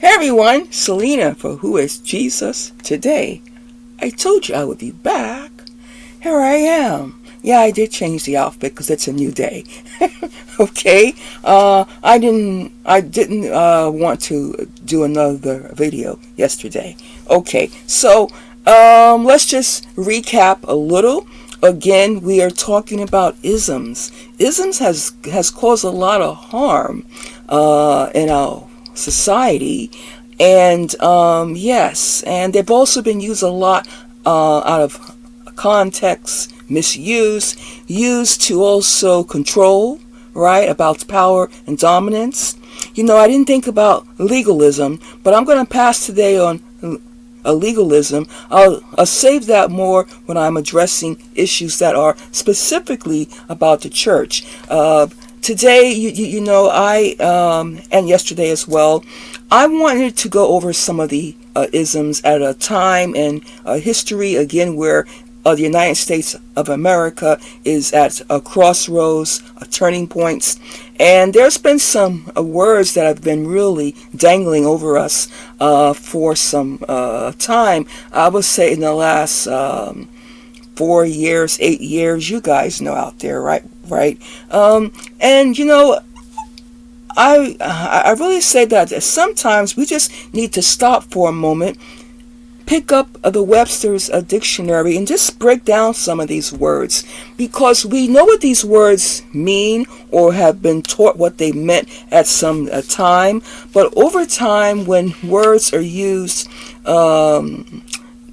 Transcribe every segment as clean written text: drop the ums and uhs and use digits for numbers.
Hey everyone, Selena for Who is Jesus Today. I told you I would be back. Here I am. Yeah, I did change the outfit because it's a new day. Okay. I didn't want to do another video yesterday. Okay, so let's just recap a little. Again, we are talking about isms. Isms has caused a lot of harm in our society, and yes, and they've also been used a lot out of context, misuse, used to also control, right, about power and dominance. You know, I didn't think about legalism, but I'm going to pass today on legalism. I'll save that more when I'm addressing issues that are specifically about the church. Today, you know, and yesterday as well, I wanted to go over some of the isms at a time in history, again, where the United States of America is at a crossroads, turning points. And there's been some words that have been really dangling over us for some time. I would say in the last 4 years, 8 years, you guys know out there, right? And you know, I really say that sometimes we just need to stop for a moment, pick up the Webster's dictionary and just break down some of these words, because we know what these words mean or have been taught what they meant at some time. But over time, when words are used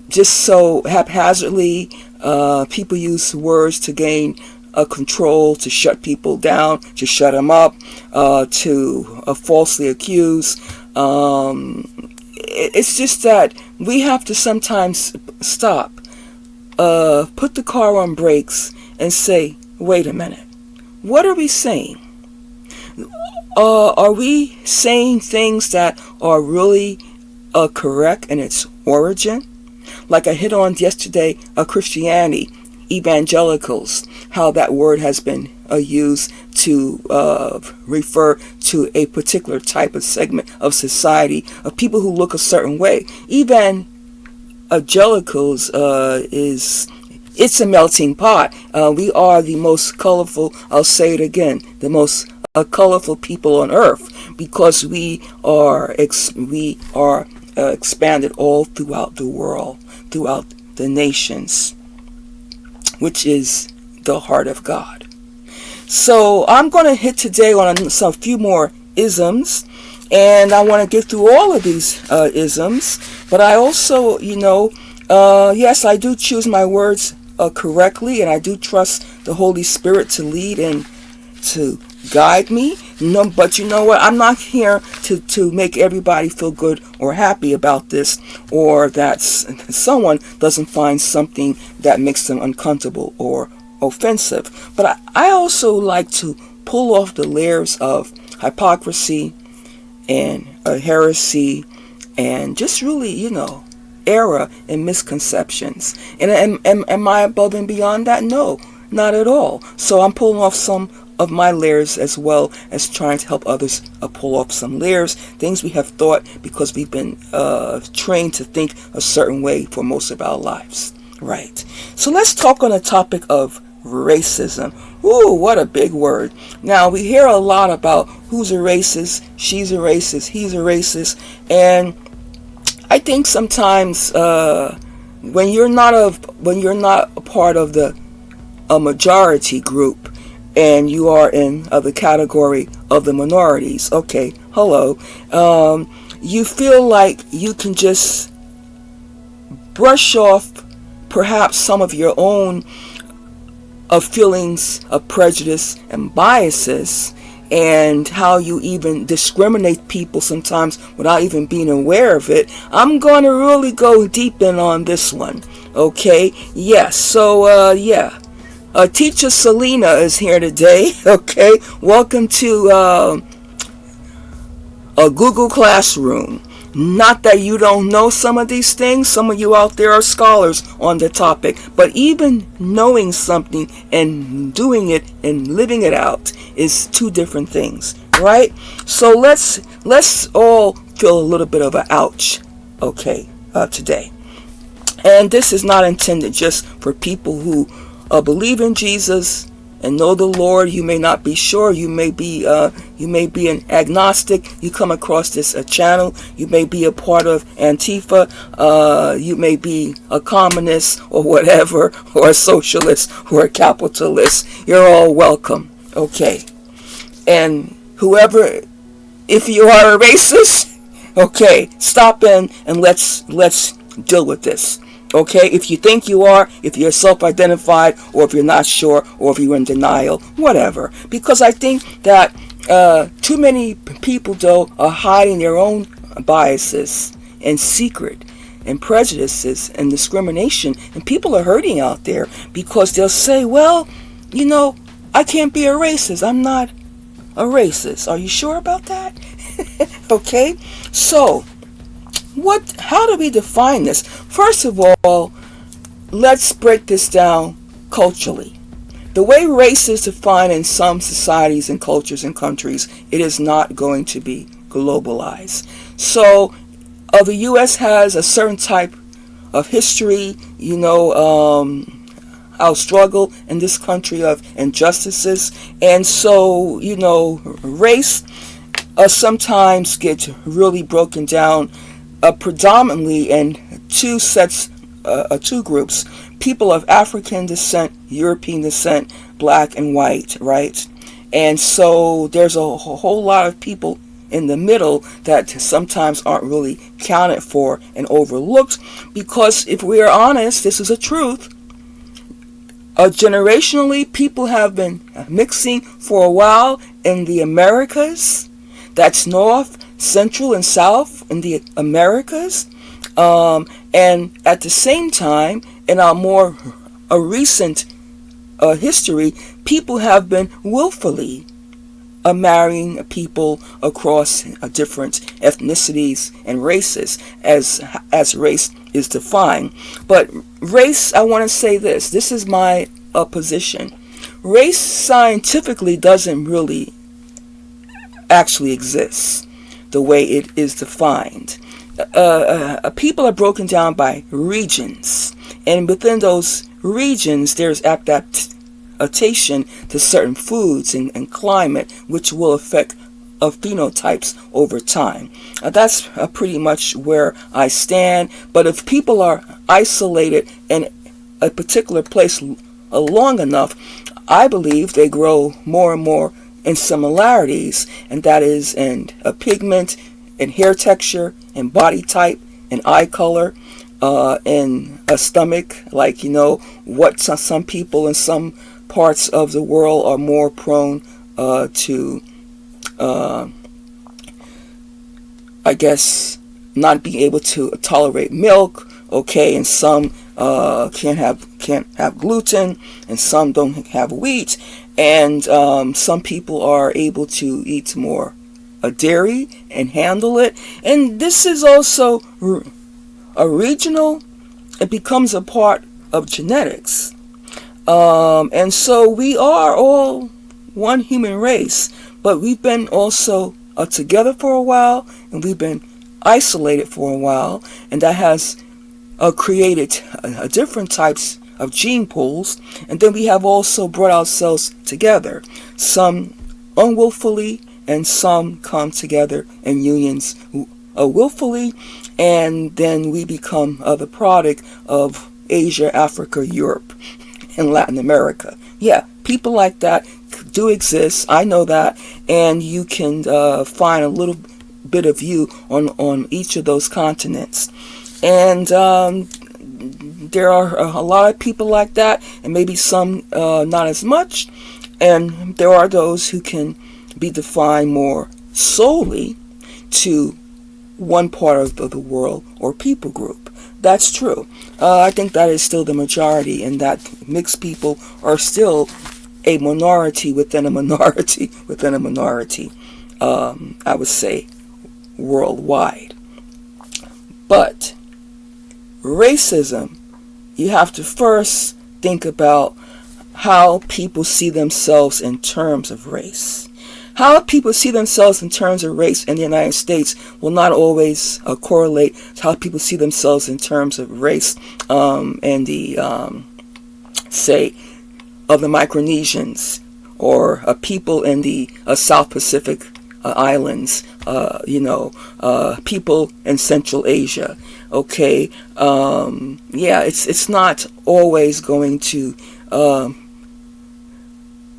just so haphazardly, people use words to gain control, to shut people down, to shut them up, to falsely accuse. It's just that we have to sometimes stop, put the car on brakes and say, wait a minute, what are we saying? Are we saying things that are really correct in its origin? Like I hit on yesterday, Christianity, evangelicals, how that word has been used to refer to a particular type of segment of society, of people who look a certain way. Evangelicals it's a melting pot. We are the most colorful, I'll say it again, the most colorful people on earth, because we are expanded all throughout the world, throughout the nations, which is the heart of God. So I'm going to hit today on some few more isms, and I want to get through all of these isms. But I also, you know, yes, I do choose my words correctly, and I do trust the Holy Spirit to lead and to guide me. No, but you know what? I'm not here to make everybody feel good or happy about this, or that someone doesn't find something that makes them uncomfortable or offensive. But I also like to pull off the layers of hypocrisy and heresy and just really, you know, error and misconceptions. And am I above and beyond that? No, not at all. So I'm pulling off some of my layers as well as trying to help others pull off some layers, things we have thought because we've been trained to think a certain way for most of our lives. Right. So let's talk on the topic of racism. Ooh, what a big word. Now, we hear a lot about who's a racist, she's a racist, he's a racist, and I think sometimes when you're not a part of a majority group, and you are in the category of the minorities, okay, hello, you feel like you can just brush off perhaps some of your own feelings of prejudice and biases, and how you even discriminate people sometimes without even being aware of it. I'm going to really go deep in on this one, okay? Yes, so yeah. Teacher Selena is here today, okay? Welcome to a Google Classroom. Not that you don't know some of these things. Some of you out there are scholars on the topic. But even knowing something and doing it and living it out is two different things, right? So let's all feel a little bit of an ouch, okay, today. And this is not intended just for people who believe in Jesus and know the Lord. You may not be sure. You may be an agnostic. You come across this channel. You may be a part of Antifa. You may be a communist or whatever, or a socialist or a capitalist. You're all welcome. Okay. And whoever, if you are a racist, okay, stop in and let's deal with this. Okay, if you think you are, if you're self-identified, or if you're not sure, or if you're in denial, whatever. Because I think that too many people, though, are hiding their own biases and secret and prejudices and discrimination. And people are hurting out there because they'll say, well, you know, I can't be a racist. I'm not a racist. Are you sure about that? Okay, so how do we define this? First of all, let's break this down culturally. The way race is defined in some societies and cultures and countries, it is not going to be globalized. So, the U.S. has a certain type of history, our struggle in this country of injustices, and so, race sometimes gets really broken down predominantly in two groups: people of African descent, European descent, black and white, right? And so there's a whole lot of people in the middle that sometimes aren't really counted for and overlooked, because if we are honest, this is a truth. Generationally, people have been mixing for a while in the Americas. That's North, Central, and South in the Americas. And at the same time, in our more recent history, people have been willfully marrying people across different ethnicities and races as race is defined. But race, I want to say this is my position. Race scientifically doesn't really actually exist the way it is defined. People are broken down by regions, and within those regions there's adaptation to certain foods and climate, which will affect phenotypes over time. That's pretty much where I stand. But if people are isolated in a particular place long enough, I believe they grow more and more in similarities, and that is in pigment, in hair texture, in body type, in eye color, in a stomach, like what some people in some parts of the world are more prone to I guess not being able to tolerate milk, okay, and some can't have gluten, and some don't have wheat, and some people are able to eat more dairy and handle it. And this is also a regional. It becomes a part of genetics, and so we are all one human race, but we've been also together for a while, and we've been isolated for a while, and that has created different types of gene pools. And then we have also brought ourselves together, some unwillfully, and some come together in unions willfully, and then we become the product of Asia, Africa, Europe, and Latin America. Yeah, people like that do exist. I know that, and you can find a little bit of you on each of those continents. And there are a lot of people like that, and maybe some not as much. And there are those who can be defined more solely to one part of the world or people group. That's true. I think that is still the majority, and that mixed people are still a minority within a minority within a minority, I would say, worldwide. But racism, you have to first think about how people see themselves in terms of race. How people see themselves in terms of race in the United States will not always correlate to how people see themselves in terms of race and the, say, of the Micronesians or people in the South Pacific islands, people in Central Asia. Okay, it's not always going to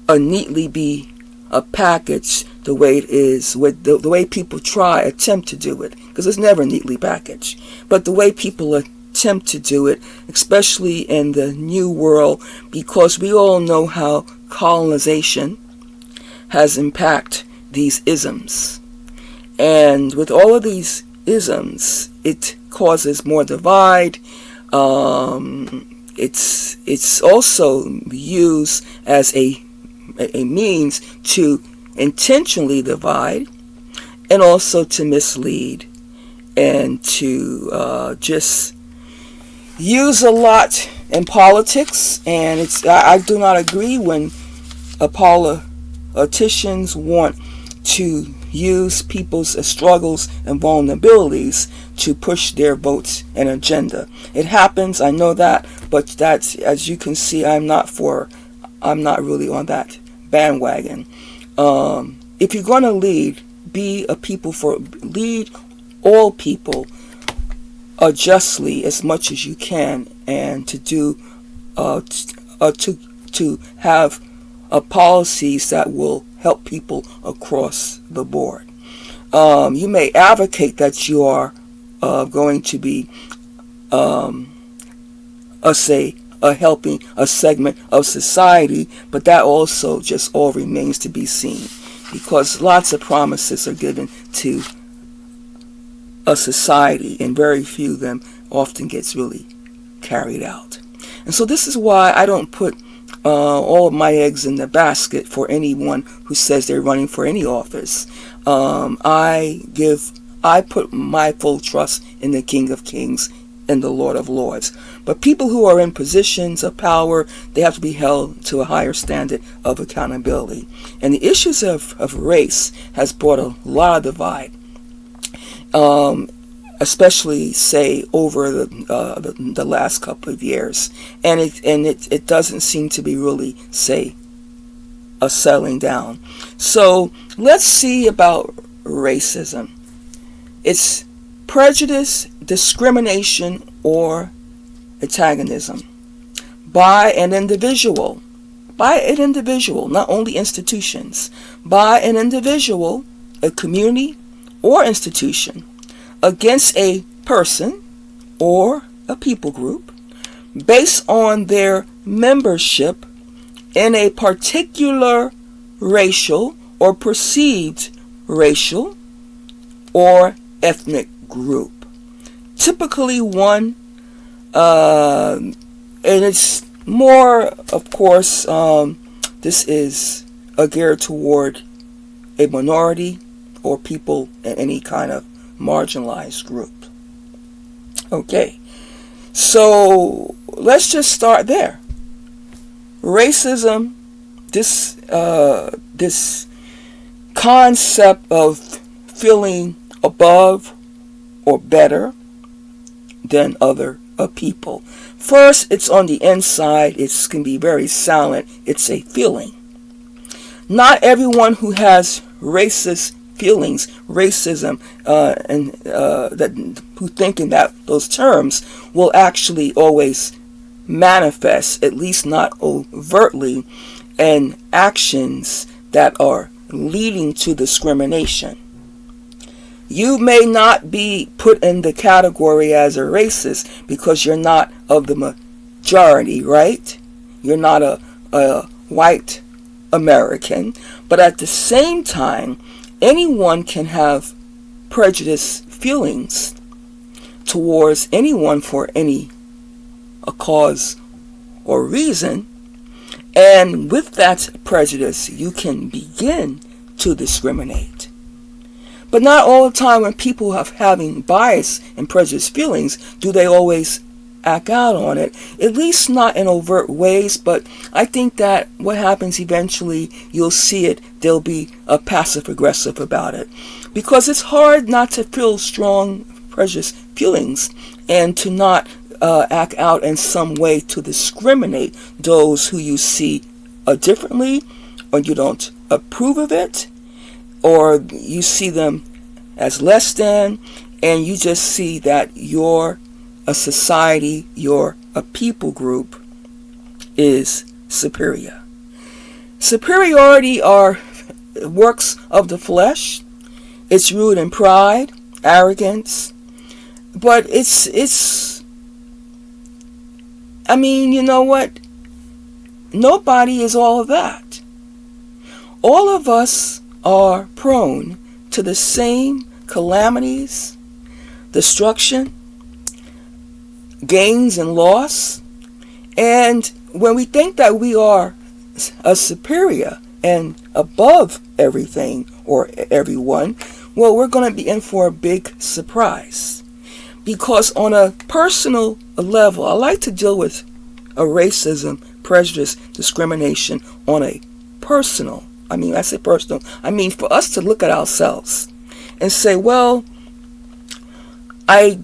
neatly be a package the way it is, with the way people attempt to do it, because it's never neatly packaged. But the way people attempt to do it, especially in the New World, because we all know how colonization has impacted these isms. And with all of these isms, it causes more divide. It's also used as a means to intentionally divide, and also to mislead, and to just use a lot in politics. And I do not agree when politicians want to use people's struggles and vulnerabilities to push their votes and agenda. It happens, I know that, but that's, as you can see, I'm not really on that bandwagon. If you're going to lead, lead all people justly as much as you can, and to do to have policies that will help people across the board. You may advocate that you are going to be helping a segment of society, but that also just all remains to be seen, because lots of promises are given to a society, and very few of them often gets really carried out. And so this is why I don't put all of my eggs in the basket for anyone who says they're running for any office. I put my full trust in the King of Kings and the Lord of Lords. But people who are in positions of power, they have to be held to a higher standard of accountability. And the issues of race has brought a lot of divide, especially, say, over the last couple of years. And it doesn't seem to be really, say, a settling down. So let's see about racism. It's prejudice, discrimination, or antagonism by an individual, not only institutions, by an individual, a community, or institution, against a person or a people group based on their membership in a particular racial or perceived racial or ethnic group. Typically one, and it's more, of course, this is geared toward a minority or people in any kind of marginalized group. Okay, so let's just start there. Racism, this concept of feeling above or better than other people. First, it's on the inside. It can be very silent. It's a feeling. Not everyone who has racist feelings, racism, who think in those terms, will actually always manifest, at least not overtly, in actions that are leading to discrimination. You may not be put in the category as a racist because you're not of the majority, right? You're not a white American, but at the same time, anyone can have prejudice feelings towards anyone for any cause or reason, and with that prejudice, you can begin to discriminate. But not all the time when people are having bias and prejudice feelings do they always act out on it, at least not in overt ways, but I think that what happens eventually, you'll see it, they'll be passive aggressive about it. Because it's hard not to feel strong prejudice feelings and to not act out in some way to discriminate those who you see differently, or you don't approve of it, or you see them as less than, and you just see that you're a society, you're a people group is superior. Superiority are works of the flesh. It's rooted in pride, arrogance, but I mean, you know what? Nobody is all of that. All of us are prone to the same calamities, destruction, gains and loss. And when we think that we are a superior and above everything or everyone, well, we're going to be in for a big surprise. Because on a personal level, I like to deal with racism, prejudice, discrimination on a personal. I mean, I say personal. I mean for us to look at ourselves and say, well, I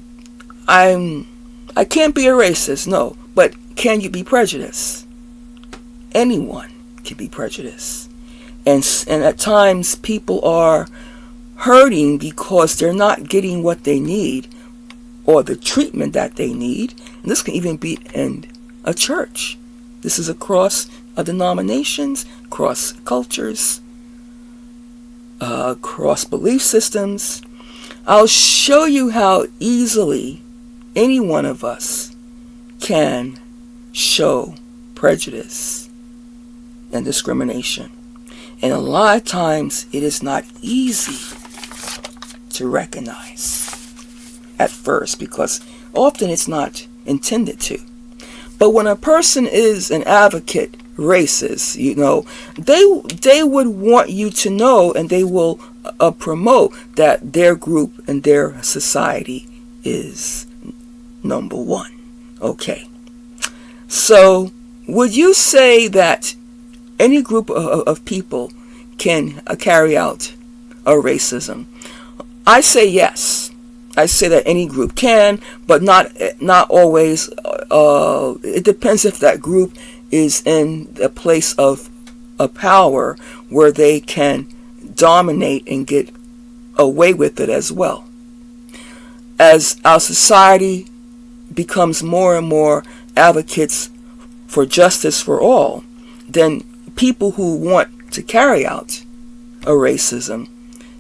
can't be a racist, no, but can you be prejudiced? Anyone can be prejudiced. And at times people are hurting because they're not getting what they need or the treatment that they need. And this can even be in a church. This is across denominations, across cultures, across belief systems. I'll show you how easily any one of us can show prejudice and discrimination. And a lot of times it is not easy to recognize at first, because often it's not intended to. But when a person is an advocate racist, you know, they would want you to know, and they will promote that their group and their society is number one. Okay. So would you say that any group of people can carry out a racism? I say yes. I say that any group can, but not always. It depends if that group is in a place of a power where they can dominate and get away with it as well. As our society becomes more and more advocates for justice for all, then people who want to carry out a racism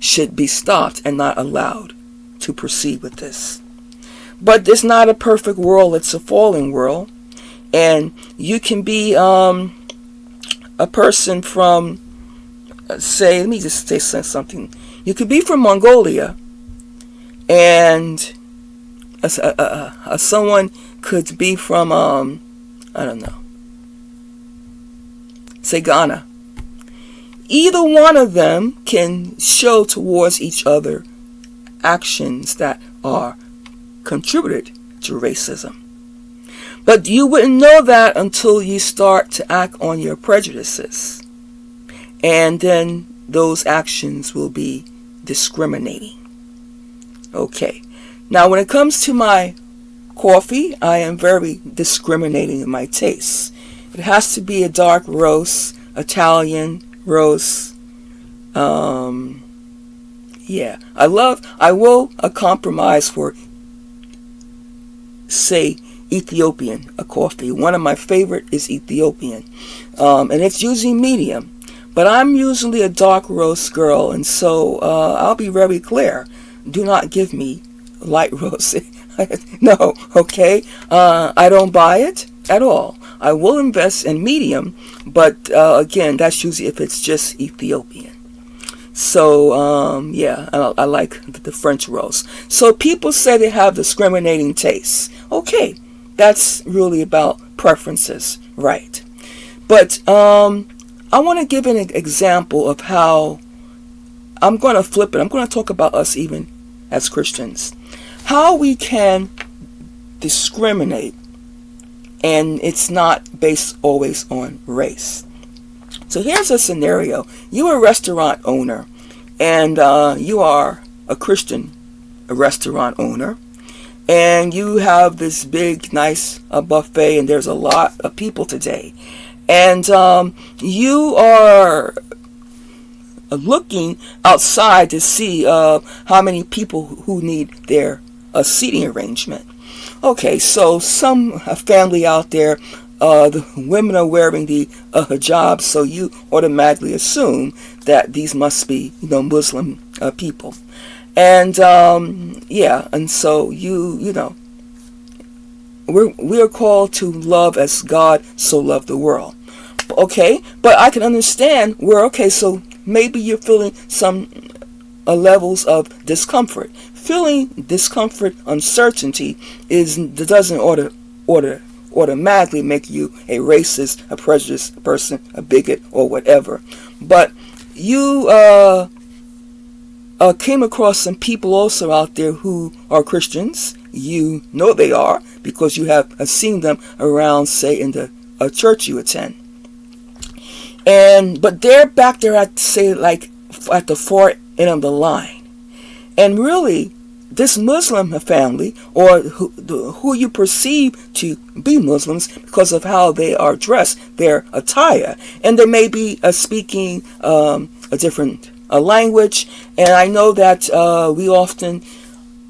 should be stopped and not allowed to proceed with this. But it's not a perfect world, it's a fallen world. And you can be a person from, say, let me just say something. You could be from Mongolia, and someone could be from, I don't know, say Ghana. Either one of them can show towards each other actions that are contributed to racism. But you wouldn't know that until you start to act on your prejudices. And then those actions will be discriminating. Okay. Now when it comes to my coffee, I am very discriminating in my tastes. It has to be a dark roast, Italian roast. Yeah, I will compromise for, say, Ethiopian coffee. One of my favorite is Ethiopian, and it's usually medium. But I'm usually a dark roast girl, and so I'll be very clear. Do not give me light roast. No, okay? I don't buy it at all. I will invest in medium, but again, that's usually if it's just Ethiopian. So, yeah, I like the French roast. So people say they have discriminating tastes. Okay, that's really about preferences, right? But I want to give an example of how I'm going to flip it. I'm going to talk about us even as Christians. How we can discriminate and it's not based always on race. So here's a scenario. You're a restaurant owner, and you are a Christian restaurant owner, and you have this big, nice buffet, and there's a lot of people today. And you are looking outside to see how many people who need their seating arrangement. Okay, so some family out there, the women are wearing the hijab, so you automatically assume that these must be, Muslim people. And and so we're called to love as God so loved the world. Okay, but I can understand so maybe you're feeling some levels of discomfort. Feeling discomfort, uncertainty doesn't automatically make you a racist, a prejudiced person, a bigot, or whatever. But you came across some people also out there who are Christians. You know they are because you have seen them around, say, in the church you attend. But they're back there at the far end of the line. And really, this Muslim family, or who you perceive to be Muslims because of how they are dressed, their attire, and they may be speaking a different language. And I know that we often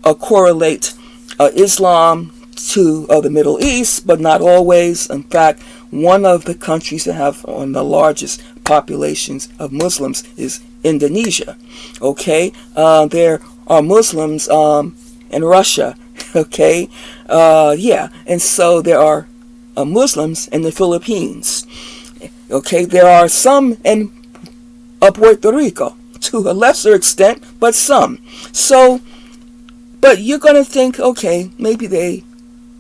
correlate Islam to the Middle East, but not always. In fact, one of the countries that have one of the largest populations of Muslims is Indonesia. Okay, there are Muslims in Russia. Okay, and so there are Muslims in the Philippines. Okay, there are some in Puerto Rico to a lesser extent, but some. So, but you're gonna think, okay, maybe they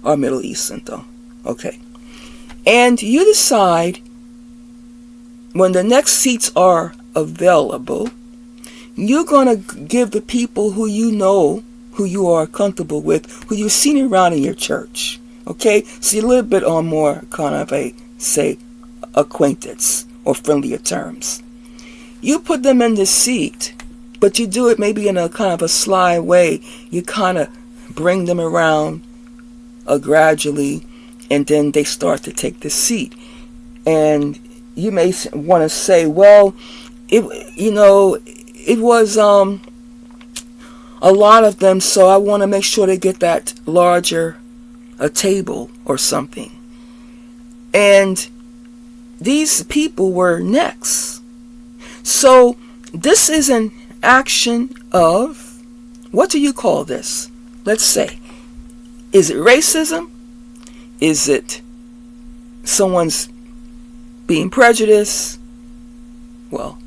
are Middle Eastern though. Okay. And you decide when the next seats are available, you're going to give the people who you know, who you are comfortable with, who you've seen around in your church. Okay? So a little bit on more kind of a, say, acquaintance or friendlier terms. You put them in the seat, but you do it maybe in a kind of a sly way. You kind of bring them around gradually, and then they start to take the seat. And you may want to say, well, it was a lot of them, so I want to make sure they get that larger table or something. And these people were next. So this is an action of, what do you call this? Let's say, is it racism? Is it someone's being prejudiced? Well,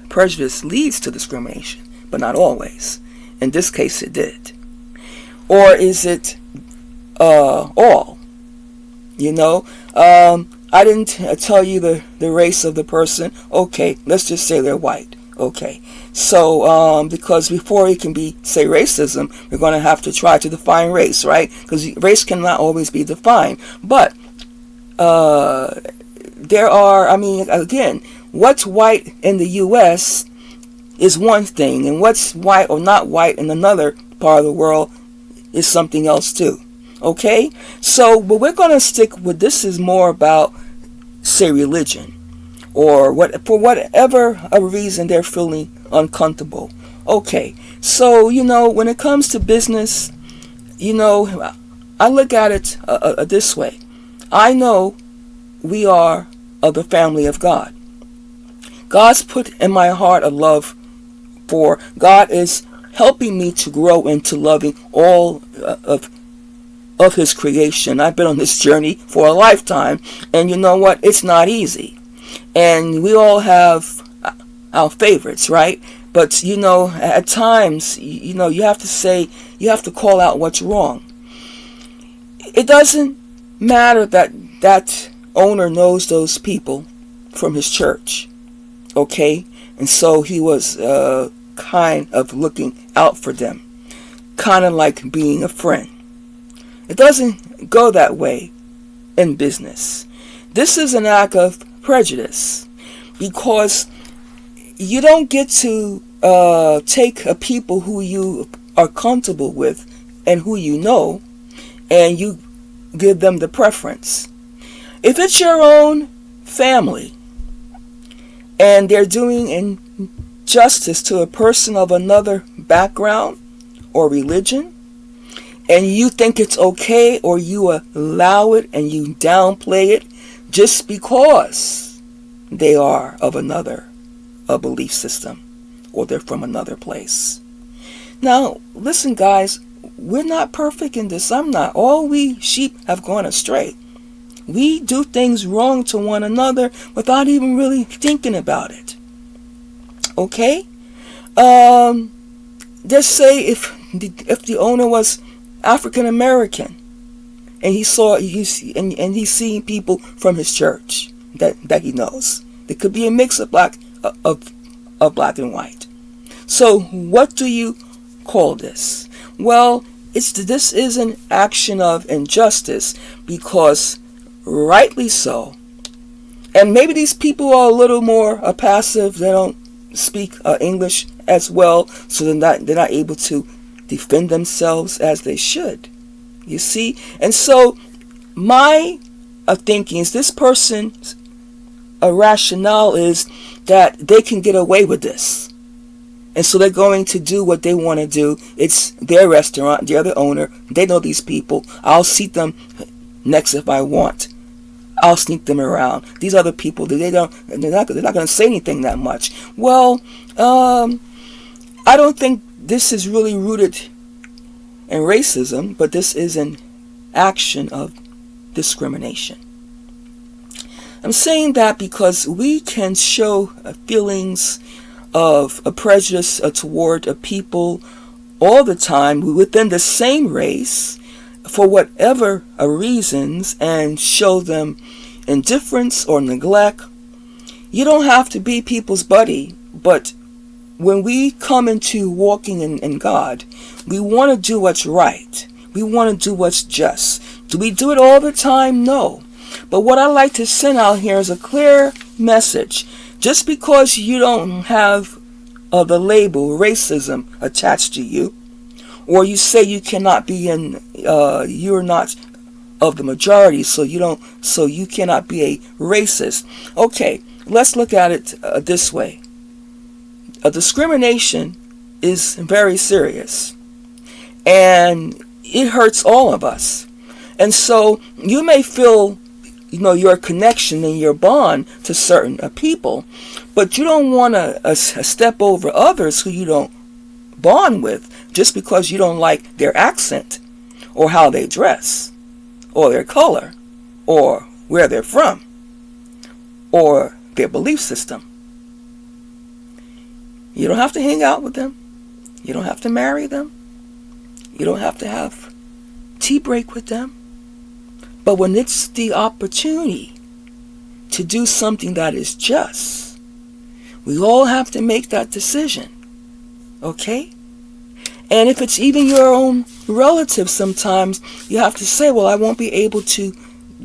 prejudice leads to discrimination, but not always. In this case, it did. Or is it all? I didn't tell you the race of the person. Okay, let's just say they're white. Okay, so because before it can be, say, racism, we're going to have to try to define race, right? Because race cannot always be defined. But there are, again, what's white in the U.S. is one thing, and what's white or not white in another part of the world is something else too. Okay? So, but we're going to stick with, this is more about, say, religion, or for whatever a reason they're feeling uncomfortable. Okay, so, when it comes to business, I look at it this way. I know we are of the family of God. God's put in my heart a love for, God is helping me to grow into loving all of his creation. I've been on this journey for a lifetime, and you know what? It's not easy. And we all have our favorites, right? But, at times, you have to say, you have to call out what's wrong. It doesn't matter that owner knows those people from his church, okay? And so he was kind of looking out for them, kind of like being a friend. It doesn't go that way in business. This is an act of prejudice, because you don't get to take a people who you are comfortable with and who you know, and you give them the preference. If it's your own family and they're doing injustice to a person of another background or religion, and you think it's okay, or you allow it and you downplay it just because they are of another belief system, or they're from another place. Now, listen, guys, we're not perfect in this. I'm not. All we sheep have gone astray. We do things wrong to one another without even really thinking about it. Okay? Just say if the owner was African American, and he's seeing people from his church that he knows. There could be a mix of black and white. So what do you call this? Well, this is an action of injustice, because rightly so. And maybe these people are a little more passive. They don't speak English as well, so they're not able to defend themselves as they should. You see? And so my thinking is, this person's rationale is that they can get away with this. And so they're going to do what they want to do. It's their restaurant, they're the owner, they know these people. I'll seat them next if I want. I'll sneak them around. These other people, they're not going to say anything that much. Well, I don't think this is really rooted in racism, but this is an action of discrimination. I'm saying that because we can show feelings of a prejudice toward a people all the time within the same race for whatever reasons, and show them indifference or neglect. You don't have to be people's buddy, but when we come into walking in God, we want to do what's right. We want to do what's just. Do we do it all the time? No. But what I like to send out here is a clear message. Just because you don't have the label racism attached to you, or you say you cannot be you're not of the majority, so you cannot be a racist. Okay, let's look at it this way. Discrimination is very serious, and it hurts all of us. And so you may feel, your connection and your bond to certain people, but you don't want to step over others who you don't bond with just because you don't like their accent, or how they dress, or their color, or where they're from, or their belief system. You don't have to hang out with them. You don't have to marry them. You don't have to have tea break with them. But when it's the opportunity to do something that is just, we all have to make that decision. Okay? And if it's even your own relatives, sometimes you have to say, well, I won't be able to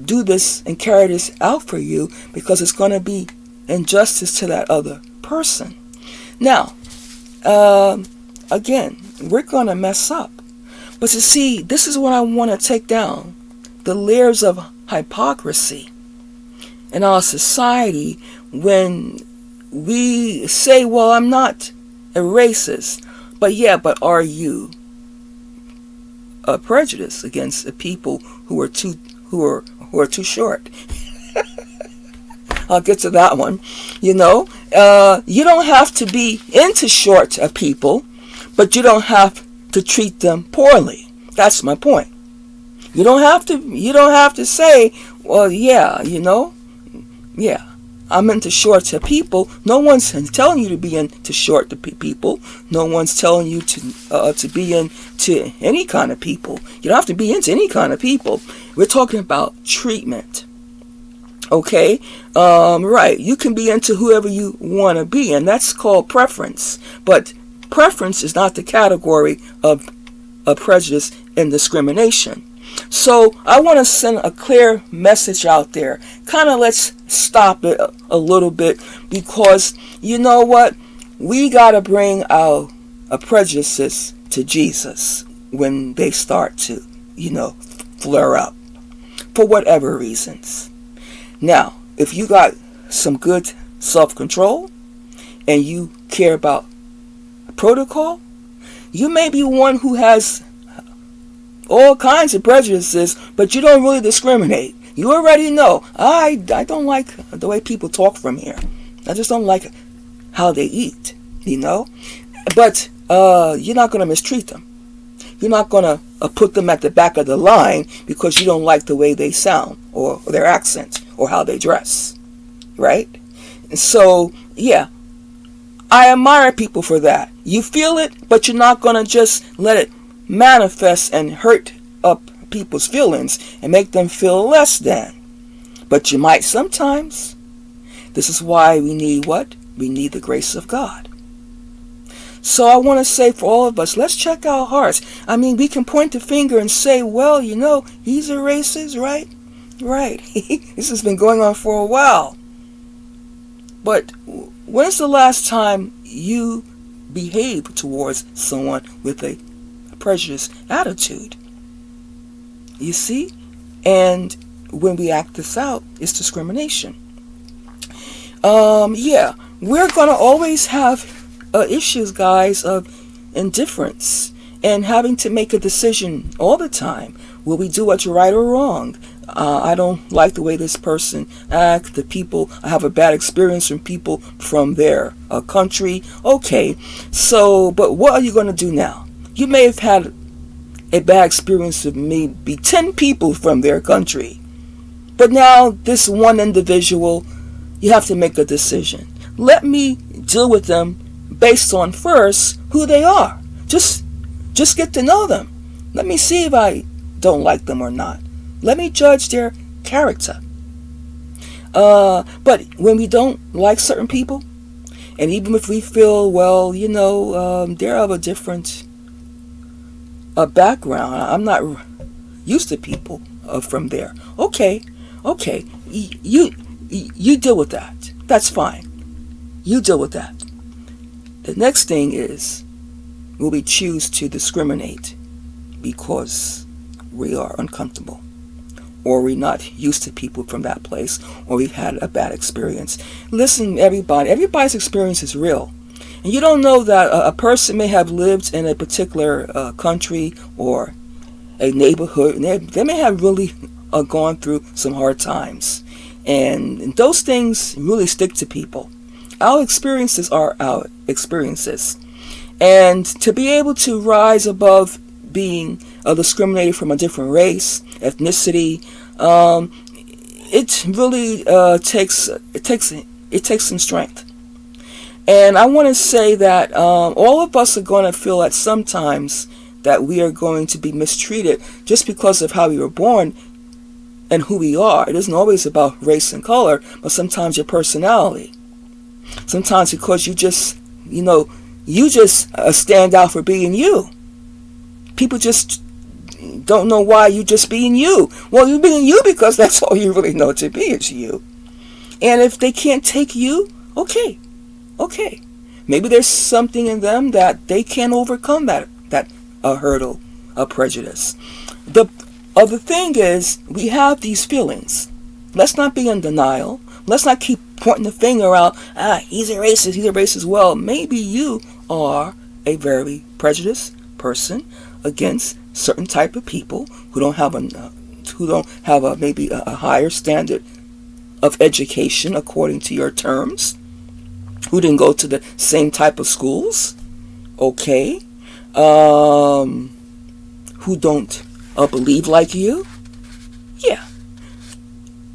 do this and carry this out for you because it's going to be injustice to that other person. Now, again, we're going to mess up. But you see, this is what I want to take down. The layers of hypocrisy in our society when we say, well, I'm not a racist. But are you a prejudice against the people who are too short? I'll get to that one. You don't have to be into short people, but you don't have to treat them poorly. That's my point. You don't have to say, well, yeah, I'm into short people. No one's telling you to be into short people. No one's telling you to be into any kind of people. You don't have to be into any kind of people. We're talking about treatment. Okay? Right. You can be into whoever you want to be, and that's called preference. But preference is not the category of prejudice and discrimination. So I want to send a clear message out there. Kind of let's stop it a little bit, because you know what? We got to bring our prejudices to Jesus when they start to, flare up for whatever reasons. Now, if you got some good self-control and you care about protocol, you may be one who has all kinds of prejudices, but you don't really discriminate. You already know, I don't like the way people talk from here. I just don't like how they eat, But you're not going to mistreat them. You're not going to put them at the back of the line because you don't like the way they sound or their accent or how they dress, right? And so, yeah, I admire people for that. You feel it, but you're not going to just let it manifest and hurt up people's feelings and make them feel less than. But you might sometimes. This is why we need what? We need the grace of God. So I want to say for all of us, let's check our hearts. I mean, we can point the finger and say, well, he's a racist, right? Right. This has been going on for a while. But when's the last time you behaved towards someone with a prejudiced attitude? You see? And when we act this out, it's discrimination. We're going to always have issues, guys, of indifference and having to make a decision all the time. Will we do what's right or wrong? I don't like the way this person acts. I have a bad experience from people from their country. Okay, so, but what are you going to do now? You may have had a bad experience with maybe 10 people from their country. But now this one individual, you have to make a decision. Let me deal with them based on first who they are. Just get to know them. Let me see if I don't like them or not. Let me judge their character. But when we don't like certain people, and even if we feel, well, they're of a different background, I'm not used to people from there. Okay, you deal with that. That's fine. You deal with that. The next thing is, will we choose to discriminate because we are uncomfortable, or we're not used to people from that place, or we've had a bad experience? Listen, everybody's experience is real. And you don't know that a person may have lived in a particular country or a neighborhood, and they may have really gone through some hard times. And those things really stick to people. Our experiences are our experiences. And to be able to rise above being discriminated from a different race, ethnicity, it really takes some strength. And I want to say that all of us are going to feel at sometimes that we are going to be mistreated just because of how we were born and who we are. It isn't always about race and color, but sometimes your personality. Sometimes because you just stand out for being you. People just don't know why you just being you. Well, you're being you because that's all you really know to be is you. And if they can't take you, okay. Maybe there's something in them that they can't overcome that hurdle of prejudice. The other thing is, we have these feelings. Let's not be in denial. Let's not keep pointing the finger out. He's a racist. Well, maybe you are a very prejudiced person against certain type of people who don't have maybe a higher standard of education according to your terms, who didn't go to the same type of schools, okay, who don't believe like you. Yeah.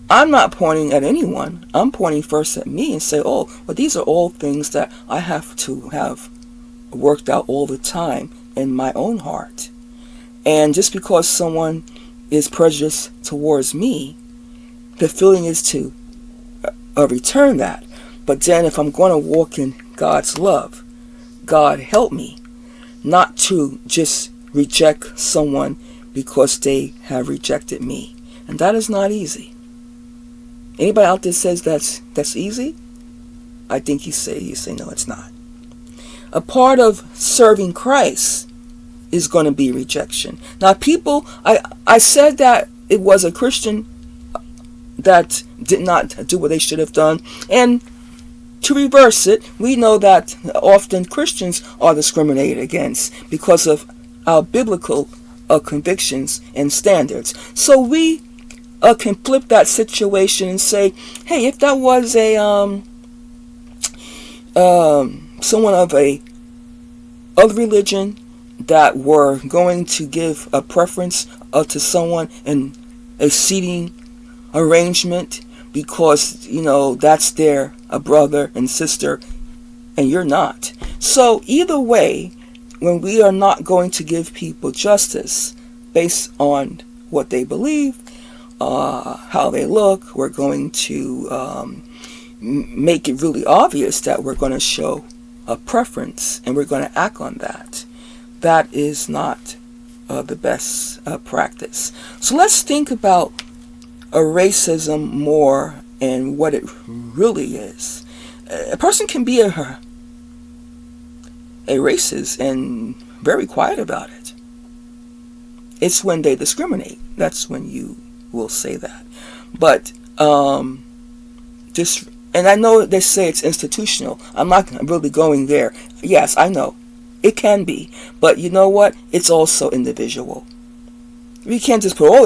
I'm not pointing at anyone. I'm pointing first at me and say, well, these are all things that I have to have worked out all the time in my own heart. And just because someone is prejudiced towards me, the feeling is to return that. But then if I'm going to walk in God's love, God help me not to just reject someone because they have rejected me. And that is not easy. Anybody out there says that's easy? I think you say no, it's not. A part of serving Christ is going to be rejection. Now people, I said that it was a Christian that did not do what they should have done. And to reverse it, we know that often Christians are discriminated against because of our biblical convictions and standards. So we can flip that situation and say, hey, if that was a someone of a other religion that were going to give a preference to someone in a seating arrangement because, that's their brother and sister, and you're not. So either way, when we are not going to give people justice based on what they believe, how they look, we're going to make it really obvious that we're going to show a preference and we're going to act on that. That is not the best practice. So let's think about racism more and what it really is. A person can be a racist and very quiet about it. It's when they discriminate. That's when you will say that. But and I know they say it's institutional. I'm not really going there. Yes, I know. It can be. But you know what? It's also individual. We can't just put all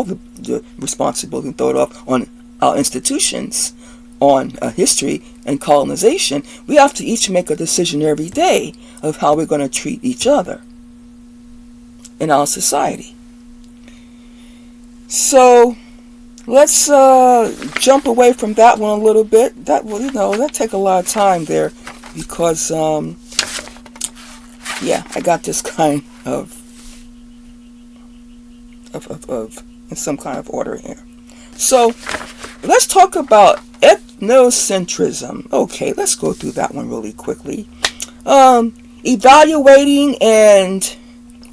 the responsibility and throw it off on our institutions, on history and colonization. We have to each make a decision every day of how we're going to treat each other in our society. So let's jump away from that one a little bit. That will, that take a lot of time there because I got this kind of in some kind of order here. So let's talk about ethnocentrism. Okay, let's go through that one really quickly. Evaluating and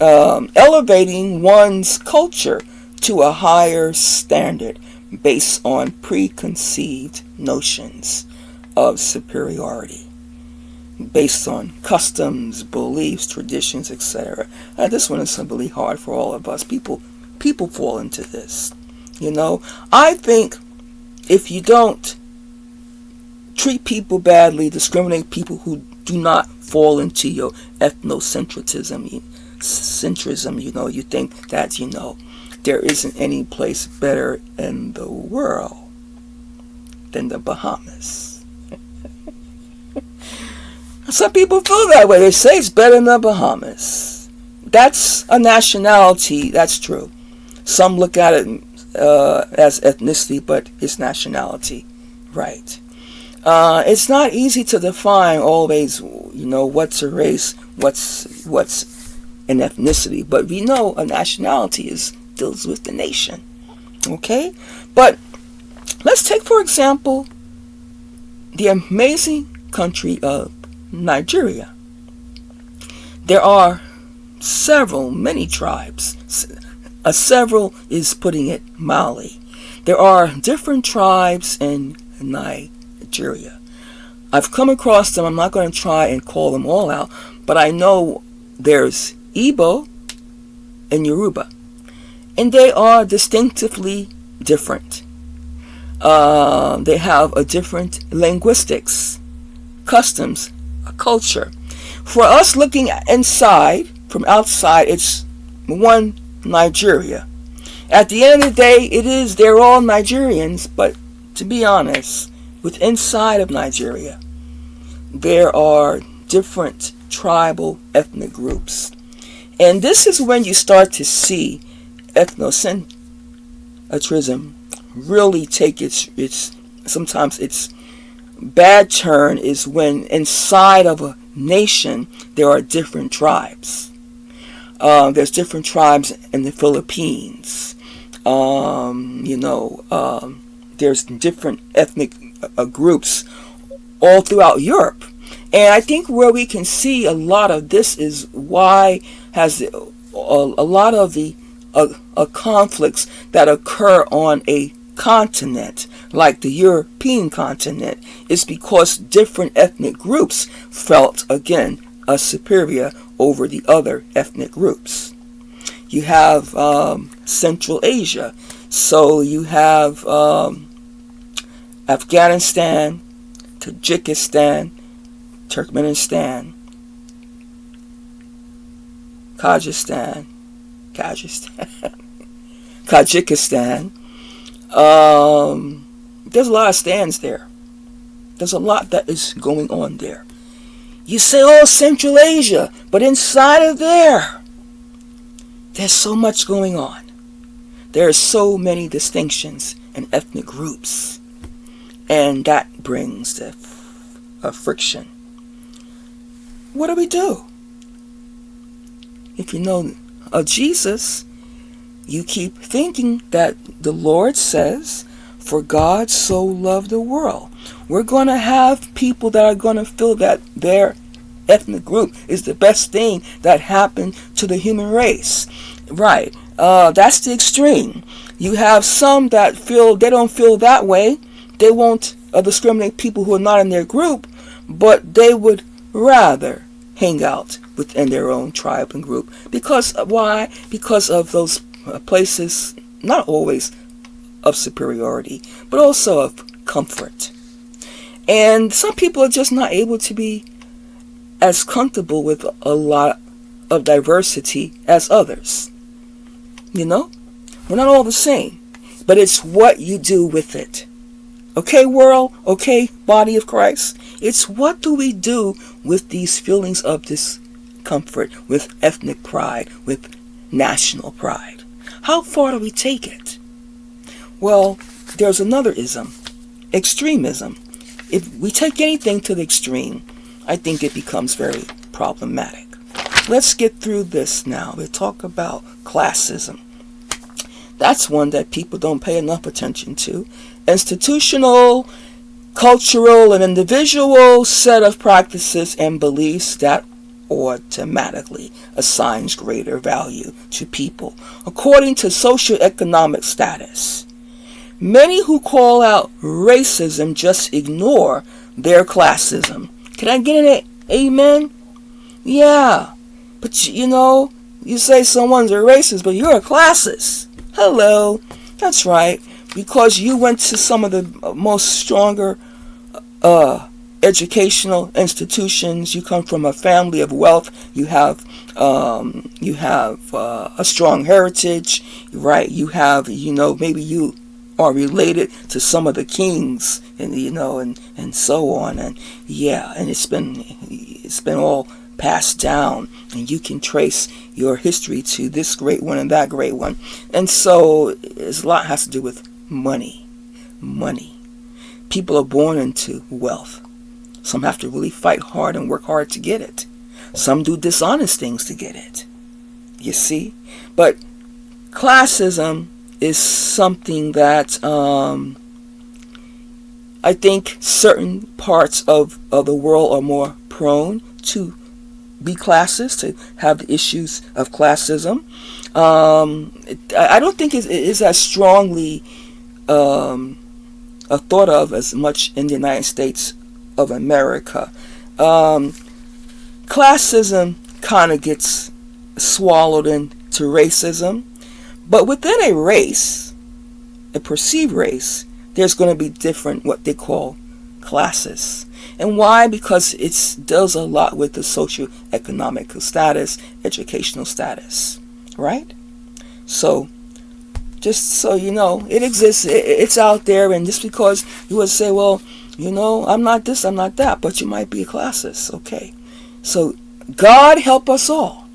elevating one's culture to a higher standard based on preconceived notions of superiority, based on customs, beliefs, traditions, etc. This one is really hard for all of us. People fall into this. I think if you don't treat people badly, discriminate people who do not fall into your ethnocentrism, you think that, there isn't any place better in the world than the Bahamas. Some people feel that way. They say it's better than the Bahamas. That's a nationality. That's true. Some look at it as ethnicity, but it's nationality. Right. It's not easy to define always, what's a race, what's an ethnicity. But we know a nationality deals with the nation. Okay? But let's take, for example, the amazing country of Nigeria. There are many tribes. Several is putting it mildly. There are different tribes in Nigeria. I've come across them. I'm not going to try and call them all out, but I know there's Igbo and Yoruba, and they are distinctively different. They have a different linguistics, customs, culture. For us looking inside, from outside, it's one Nigeria. At the end of the day, they're all Nigerians, but to be honest, with inside of Nigeria, there are different tribal ethnic groups. And this is when you start to see ethnocentrism really take sometimes its bad turn, is when inside of a nation there are different tribes. There's different tribes in the Philippines. There's different ethnic groups all throughout Europe. And I think where we can see a lot of this is why has a lot of the conflicts that occur on a continent, like the European continent, is because different ethnic groups felt, again, a superior over the other ethnic groups. You have Central Asia, so you have Afghanistan, Tajikistan, Turkmenistan, Kyrgyzstan, Tajikistan. There's a lot of stands there. There's a lot that is going on there. You say, oh, Central Asia, but inside of there's so much going on. There are so many distinctions and ethnic groups, and that brings a friction. What do? If you know of Jesus, you keep thinking that the Lord says, for God so loved the world. We're going to have people that are going to feel that their ethnic group is the best thing that happened to the human race. Right. That's the extreme. You have some that feel they don't feel that way. They won't discriminate people who are not in their group, but they would rather hang out within their own tribe and group. Because why? Because of those places, not always of superiority, but also of comfort. And some people are just not able to be as comfortable with a lot of diversity as others. You know? We're not all the same, but it's what you do with it. Okay, world? Okay, body of Christ? It's what do we do with these feelings of discomfort, with ethnic pride, with national pride? How far do we take it? Well, there's another ism, extremism. If we take anything to the extreme, I think it becomes very problematic. Let's get through this now. We'll talk about classism. That's one that people don't pay enough attention to. Institutional, cultural, and individual set of practices and beliefs that automatically assigns greater value to people according to socioeconomic status. Many who call out racism just ignore their classism. Can I get an amen? Yeah. But you say someone's a racist, but you're a classist. Hello. That's right. Because you went to some of the most stronger educational institutions. You come from a family of wealth. You have a strong heritage, right? You have, maybe you are related to some of the kings, and and so on, and it's been all passed down, and you can trace your history to this great one and that great one, and so a lot has to do with money. People are born into wealth. Some have to really fight hard and work hard to get it. Some do dishonest things to get it. You see? But classism is something that I think certain parts of the world are more prone to be classist, to have the issues of classism. I don't think it is as strongly thought of as much in the United States of America. Classism kind of gets swallowed into racism, but within a race, a perceived race, there's going to be different what they call classes. And why? Because it does a lot with the socioeconomic status, educational status, right? So just so you know, it exists, it's out there, and just because you would say, well, I'm not this, I'm not that, but you might be a classist, okay? So God help us all,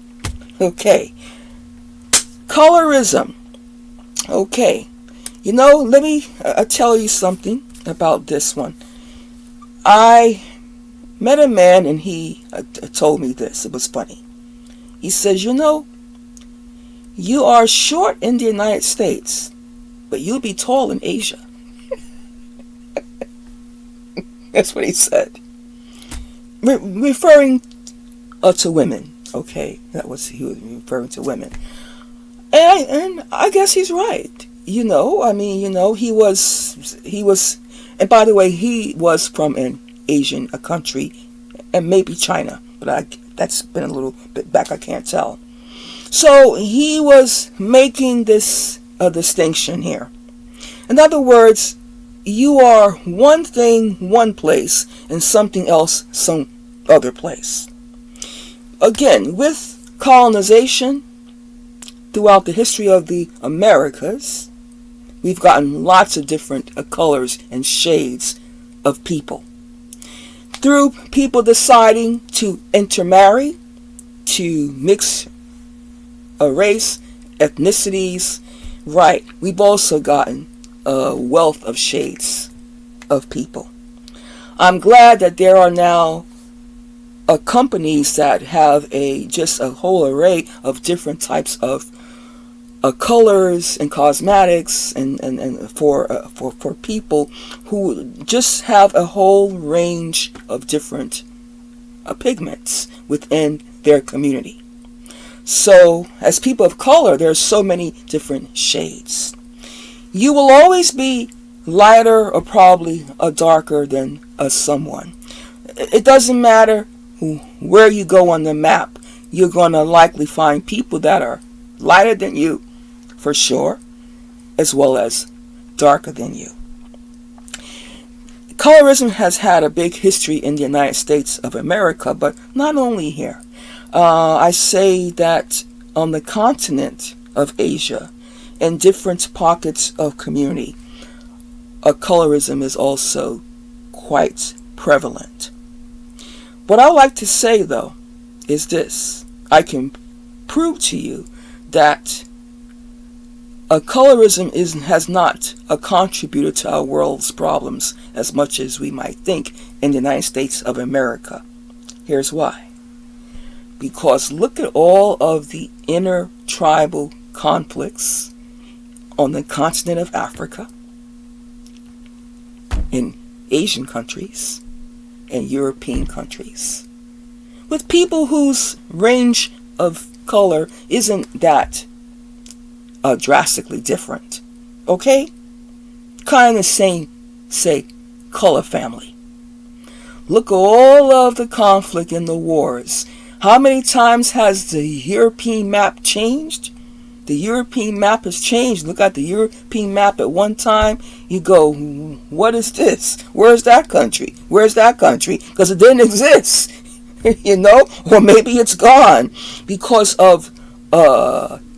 okay? Colorism, okay. Let me tell you something about this one. I met a man, and he told me this. It was funny. He says, you are short in the United States, but you'll be tall in Asia. That's what he said. Referring to women. Okay, he was referring to women. And I guess he's right. He was, and by the way, he was from an Asian country, and maybe China, but that's been a little bit back, I can't tell. So he was making this distinction here. In other words, you are one thing one place and something else some other place. Again, with colonization throughout the history of the Americas, we've gotten lots of different colors and shades of people. Through people deciding to intermarry, to mix a race, ethnicities, right, we've also gotten a wealth of shades of people. I'm glad that there are now companies that have just a whole array of different types of colors and cosmetics and for people who just have a whole range of different pigments within their community. So as people of color, there's so many different shades. You will always be lighter or probably darker than someone. It doesn't matter where you go on the map. You're going to likely find people that are lighter than you, for sure, as well as darker than you. Colorism has had a big history in the United States of America, but not only here. I say that on the continent of Asia, in different pockets of community, colorism is also quite prevalent. What I like to say, though, is this. I can prove to you that colorism has not contributed to our world's problems as much as we might think in the United States of America. Here's why. Because look at all of the inner tribal conflicts on the continent of Africa, in Asian countries, and European countries, with people whose range of color isn't that drastically different. Okay? Kind of the same, say, color family. Look at all of the conflict and the wars. How many times has the European map changed? The European map has changed. Look at the European map at one time. You go, what is this? Where's that country? Where's that country? Because it didn't exist. Or maybe it's gone because of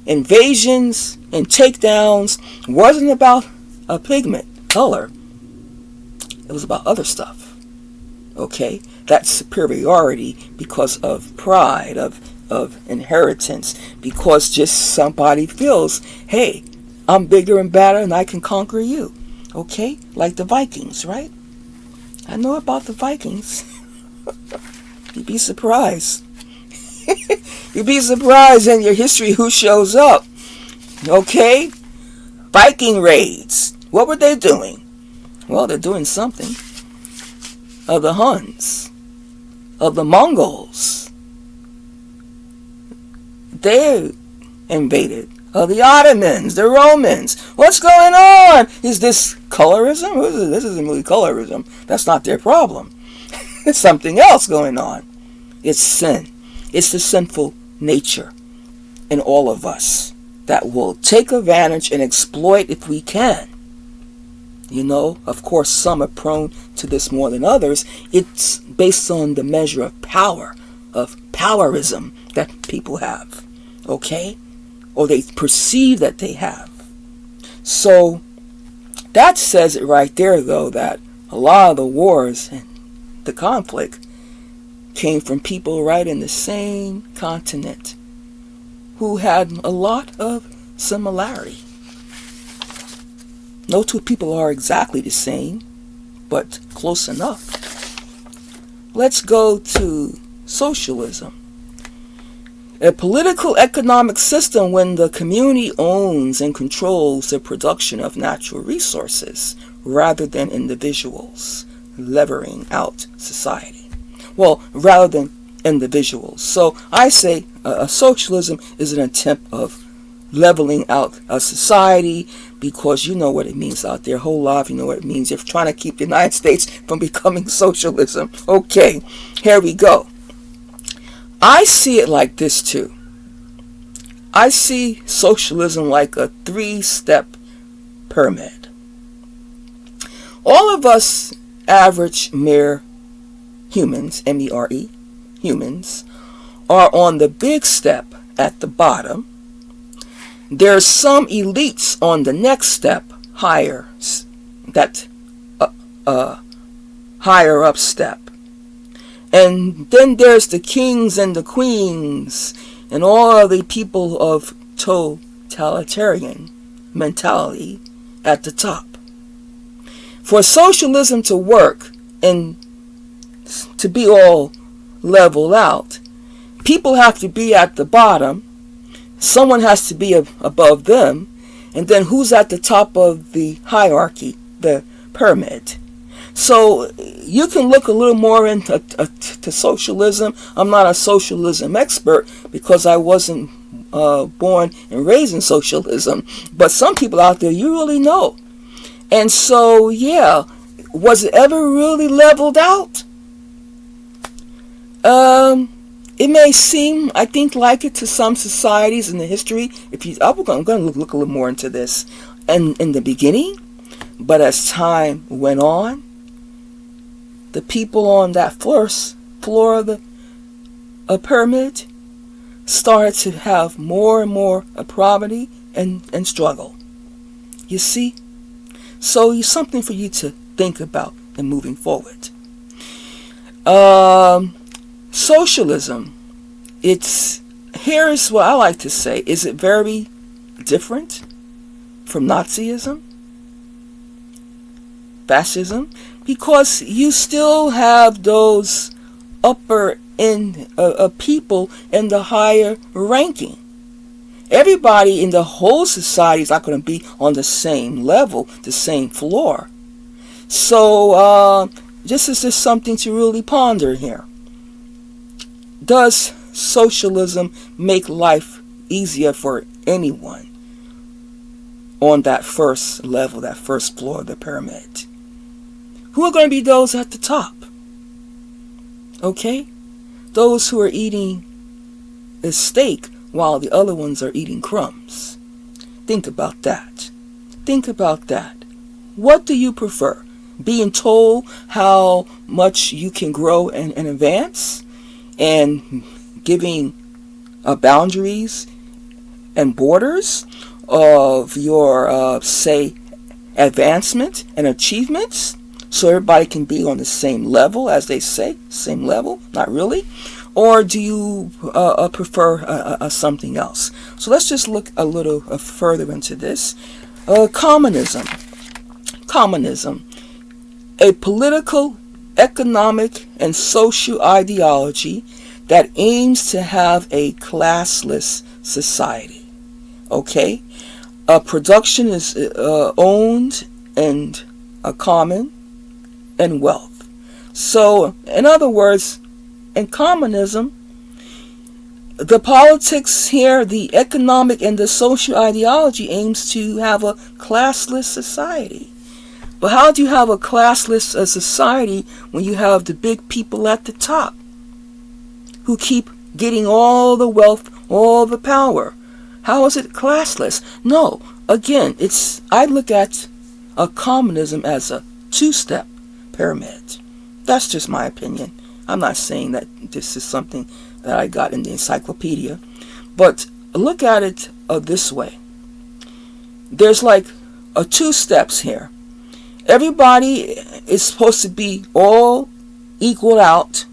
invasions and takedowns. It wasn't about a pigment color. It was about other stuff. Okay? That superiority because of pride, of inheritance, because just somebody feels, hey, I'm bigger and better and I can conquer you. Okay? Like the Vikings, right? I know about the Vikings. You'd be surprised. You'd be surprised in your history who shows up. Okay? Viking raids. What were they doing? Well, they're doing something. Of the Huns. Of the Mongols. They invaded. Of the Ottomans, the Romans. What's going on? Is this colorism? This isn't really colorism. That's not their problem. There's something else going on. It's sin. It's the sinful nature in all of us that will take advantage and exploit if we can. Of course, some are prone to this more than others. It's based on the measure of power, of powerism that people have. Okay? Or they perceive that they have. So, that says it right there, though, that a lot of the wars and the conflict came from people right in the same continent who had a lot of similarity. No two people are exactly the same, but close enough. Let's go to socialism. A political economic system when the community owns and controls the production of natural resources rather than individuals leveraging out society. Well, rather than individuals. So I say socialism is an attempt of leveling out a society, because you know what it means out there. Whole lot, you know what it means. You're trying to keep the United States from becoming socialism. Okay, here we go. I see it like this too. I see socialism like a 3-step pyramid. All of us average mere humans, M-E-R-E, humans, are on the big step at the bottom. There's some elites on the next step, higher, that higher up step. And then there's the kings and the queens and all the people of totalitarian mentality at the top. For socialism to work and to be all leveled out, people have to be at the bottom, someone has to be above them, and then who's at the top of the hierarchy, the pyramid. So you can look a little more into to socialism. I'm not a socialism expert because I wasn't born and raised in socialism, but some people out there you really know. And so, yeah, was it ever really leveled out? It may seem, I think, like it to some societies in the history. I'm going to look a little more into this. And in the beginning, but as time went on, the people on that first floor of the pyramid started to have more and more poverty and struggle. You see? So it's something for you to think about in moving forward. Socialism, here's what I like to say. Is it very different from Nazism? Fascism? Because you still have those upper end people in the higher ranking. Everybody in the whole society is not going to be on the same level, the same floor. So this is just something to really ponder here. Does socialism make life easier for anyone on that first level, that first floor of the pyramid? Who are going to be those at the top? Okay? Those who are eating a steak while the other ones are eating crumbs. Think about that. Think about that. What do you prefer? Being told how much you can grow and advance, and giving boundaries and borders of your, say, advancement and achievements, so everybody can be on the same level, as they say, same level, not really? Or do you prefer something else? So let's just look a little further into this. Communism. Communism. A political, economic, and social ideology that aims to have a classless society. Okay? Production is owned and common, and wealth. So, in other words, in communism, the politics here, the economic and the social ideology aims to have a classless society. But how do you have a classless society when you have the big people at the top who keep getting all the wealth, all the power? How is it classless? No, again, I look at a communism as a 2-step pyramid. That's just my opinion. I'm not saying that this is something that I got in the encyclopedia, but look at it this way. There's like 2 steps here. Everybody is supposed to be all equal out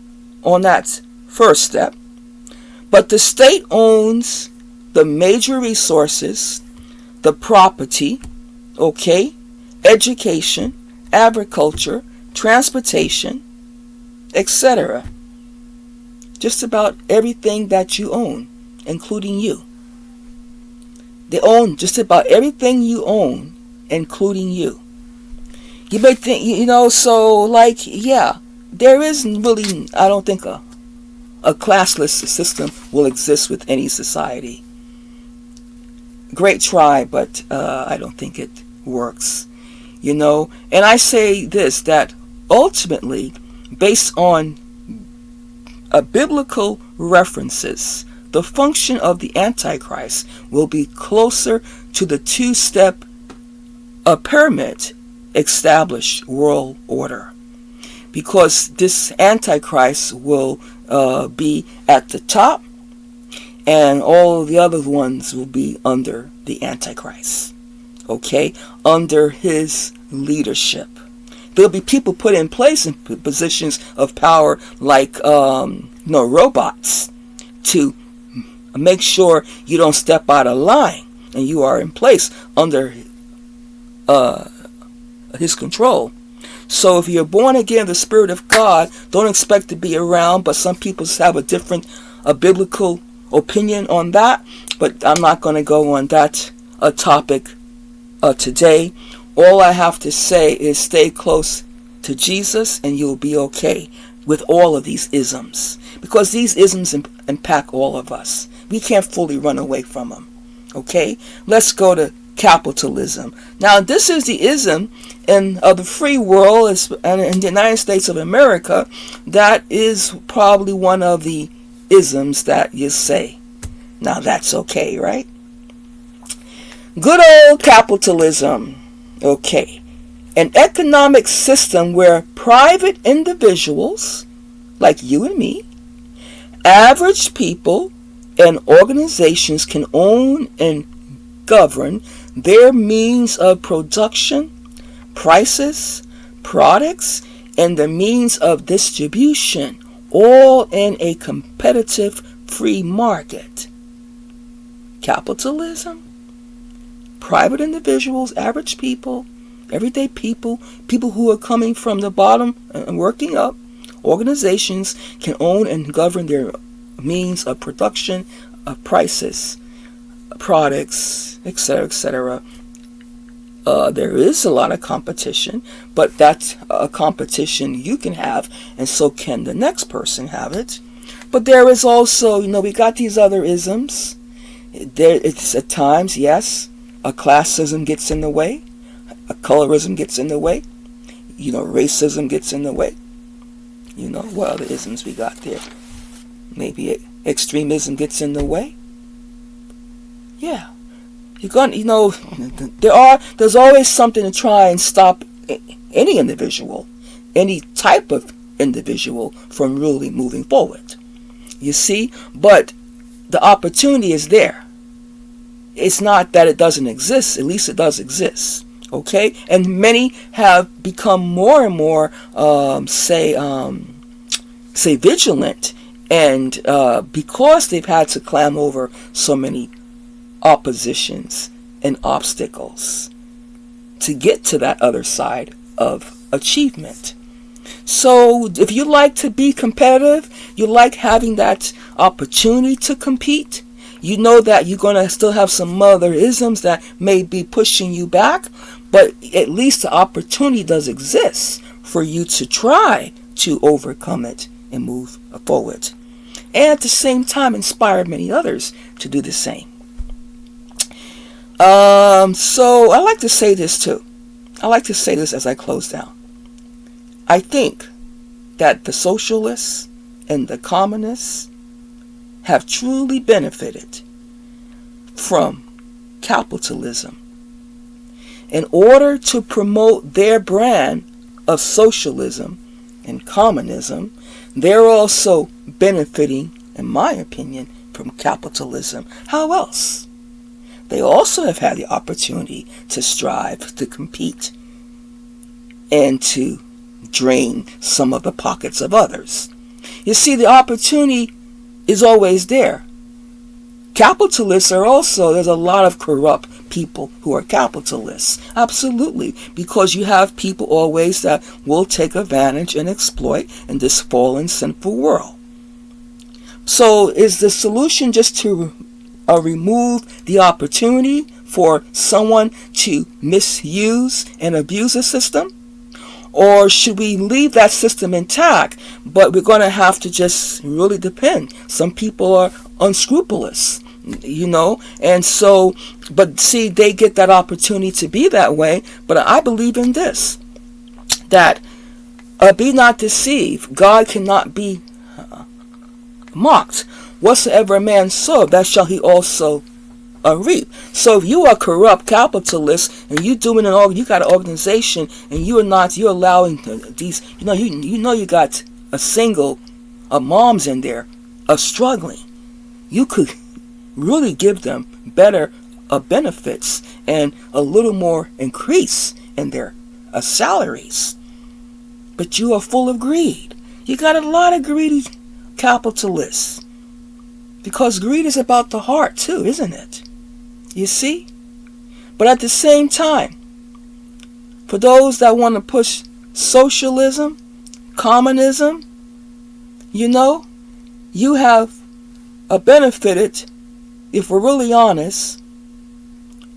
on that first step, but the state owns the major resources, the property, okay, education, agriculture, transportation, etc. Just about everything that you own, including you. They own just about everything you own, including you. You may think, so like, yeah, there is really, I don't think, a a classless system will exist with any society. Great try, but I don't think it works. And I say this, that ultimately, based on biblical references, the function of the Antichrist will be closer to the two-step pyramid established world order, because this Antichrist will be at the top, and all the other ones will be under the Antichrist, under his leadership. There'll be people put in place in positions of power like robots, to make sure you don't step out of line and you are in place under his control. So if you're born again, the Spirit of God, don't expect to be around, but some people have a different biblical opinion on that, but I'm not going to go on that topic today. All I have to say is stay close to Jesus and you'll be okay with all of these isms, because these isms impact all of us. We can't fully run away from them. Let's go to capitalism. Now, this is the ism in the free world and in the United States of America. That is probably one of the isms that you say. Now, that's okay, right? Good old capitalism. An economic system where private individuals, like you and me, average people, and organizations can own and govern their means of production, prices, products, and the means of distribution, all in a competitive free market. Capitalism, private individuals, average people, everyday people, people who are coming from the bottom and working up, organizations can own and govern their means of production, of prices, products, etc., etc. There is a lot of competition, but that's a competition you can have, and so can the next person have it. But there is also, we got these other isms. It's at times, yes, a classism gets in the way, a colorism gets in the way, racism gets in the way. What other isms we got there? Maybe extremism gets in the way. Yeah. There's always something to try and stop any individual, any type of individual from really moving forward. You see? But the opportunity is there. It's not that it doesn't exist, at least it does exist. And many have become more and more, say vigilant, and because they've had to climb over so many oppositions and obstacles to get to that other side of achievement. So if you like to be competitive, you like having that opportunity to compete, you know that you're going to still have some other isms that may be pushing you back, but at least the opportunity does exist for you to try to overcome it and move forward. And at the same time, inspire many others to do the same. So I like to say this too. I like to say this as I close down. I think that the socialists and the communists have truly benefited from capitalism. In order to promote their brand of socialism and communism, they're also benefiting, in my opinion, from capitalism. How else? They also have had the opportunity to strive, to compete, and to drain some of the pockets of others. You see, the opportunity is always there. Capitalists are also, there's a lot of corrupt people who are capitalists. Absolutely. Because you have people always that will take advantage and exploit in this fallen, sinful world. So is the solution just to remove the opportunity for someone to misuse and abuse a system? Or should we leave that system intact, but we're going to have to just really depend. Some people are unscrupulous, and so, but see, they get that opportunity to be that way. But I believe in this, that be not deceived. God cannot be mocked. Whatsoever a man soweth, that shall he also reap. So if you are corrupt capitalist and you doing you got an organization and you're allowing these, you got a single moms in there struggling, you could really give them better benefits and a little more increase in their salaries. But you are full of greed. You got a lot of greedy capitalists, because greed is about the heart too, isn't it? You see? But at the same time, for those that want to push socialism, communism, you have benefited, if we're really honest,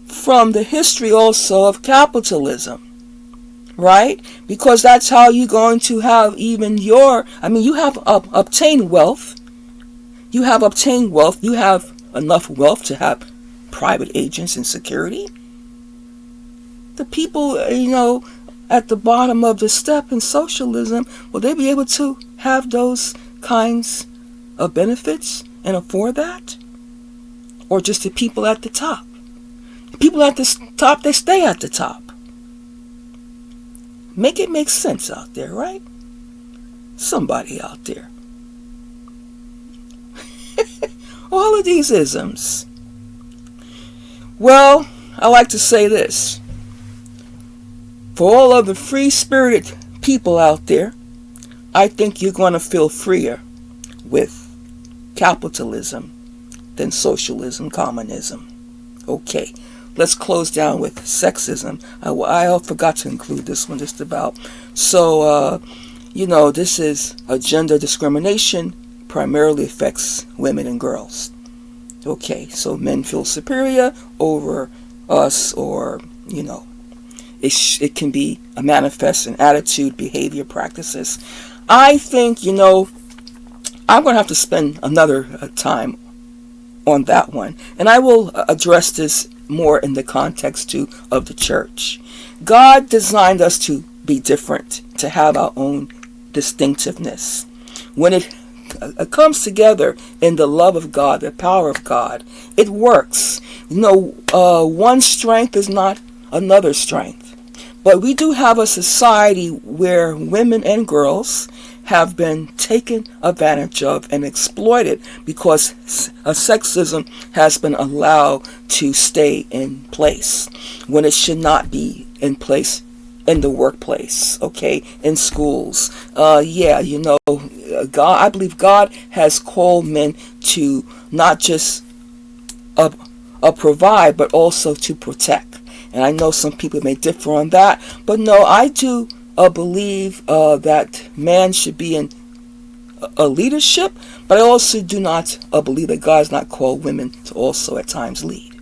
from the history also of capitalism. Right? Because that's how you're going to have even you have obtained wealth. You have obtained wealth. You have enough wealth to have private agents and security. The people, at the bottom of the step in socialism, will they be able to have those kinds of benefits and afford that? Or just the people at the top? The people at the top, they stay at the top. Make it make sense out there, right? Somebody out there. All of these isms. Well, I like to say this. For all of the free-spirited people out there, I think you're going to feel freer with capitalism than socialism, communism. Okay, let's close down with sexism. I forgot to include this one just about. So, this is a gender discrimination, primarily affects women and girls. Okay, so men feel superior over us, or, it can be a manifest in attitude, behavior, practices. I think, I'm going to have to spend another time on that one. And I will address this more in the context too of the church. God designed us to be different, to have our own distinctiveness. When it comes together in the love of God, the power of God, it works. One strength is not another strength. But we do have a society where women and girls have been taken advantage of and exploited because sexism has been allowed to stay in place when it should not be in place in the workplace, okay, in schools. God, I believe God has called men to not just provide, but also to protect. And I know some people may differ on that, but no, I do believe that man should be in a leadership, but I also do not believe that God has not called women to also at times lead.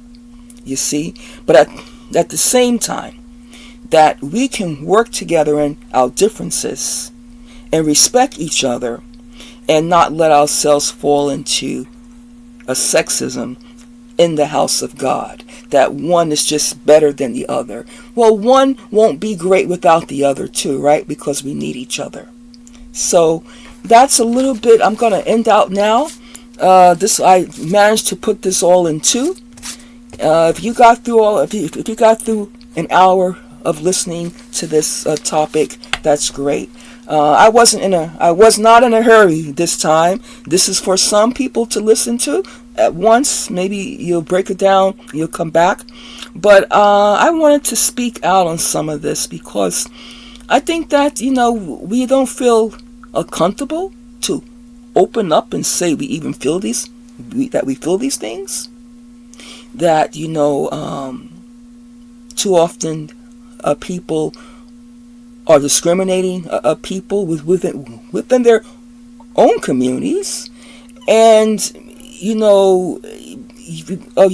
You see? But at the same time, that we can work together in our differences and respect each other and not let ourselves fall into a sexism in the house of God, that one is just better than the other. Well, one won't be great without the other too, right? Because we need each other. So that's a little bit, I'm going to end out now. I managed to put this all in two. If you got through an hour of listening to this topic, that's great. I was not in a hurry this time. This is for some people to listen to at once. Maybe you'll break it down, you'll come back. But I wanted to speak out on some of this because I think that, we don't feel comfortable to open up and say we even feel that we feel these things. That, too often people are discriminating people within their own communities. And, you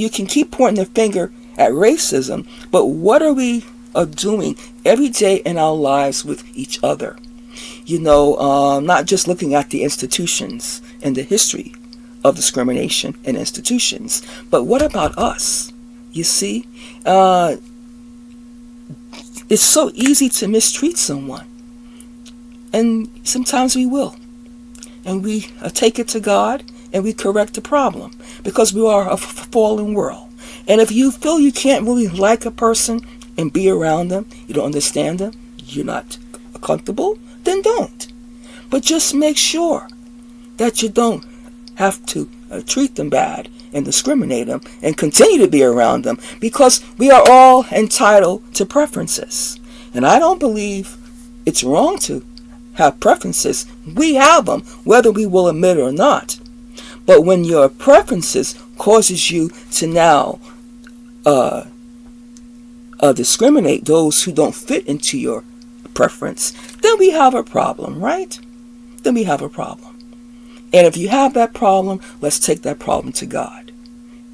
can keep pointing the finger at racism, but what are we are doing every day in our lives with each other. Not just looking at the institutions and the history of discrimination in institutions, but what about us? You see, it's so easy to mistreat someone, and sometimes we will, and we take it to God and we correct the problem, because we are a fallen world. And if you feel you can't really like a person and be around them, you don't understand them, you're not comfortable, then don't. But just make sure that you don't have to treat them bad and discriminate them and continue to be around them, because we are all entitled to preferences. And I don't believe it's wrong to have preferences. We have them, whether we will admit it or not. But when your preferences causes you to now discriminate those who don't fit into your preference, then we have a problem, right? Then we have a problem. And if you have that problem, let's take that problem to God.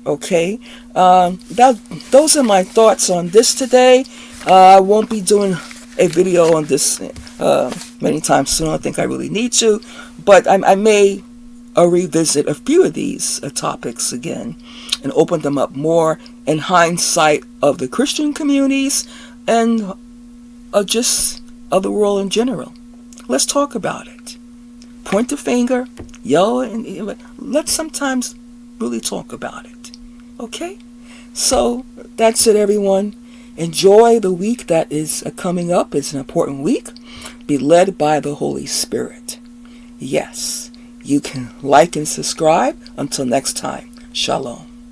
Okay? Those are my thoughts on this today. I won't be doing a video on this many times soon. I don't think I really need to. But I may revisit a few of these topics again and open them up more in hindsight of the Christian communities and just of the world in general. Let's talk about it. Point the finger, yell, and let's sometimes really talk about it. Okay? So that's it, everyone. Enjoy the week that is coming up. It's an important week. Be led by the Holy Spirit. Yes. You can like and subscribe. Until next time, shalom.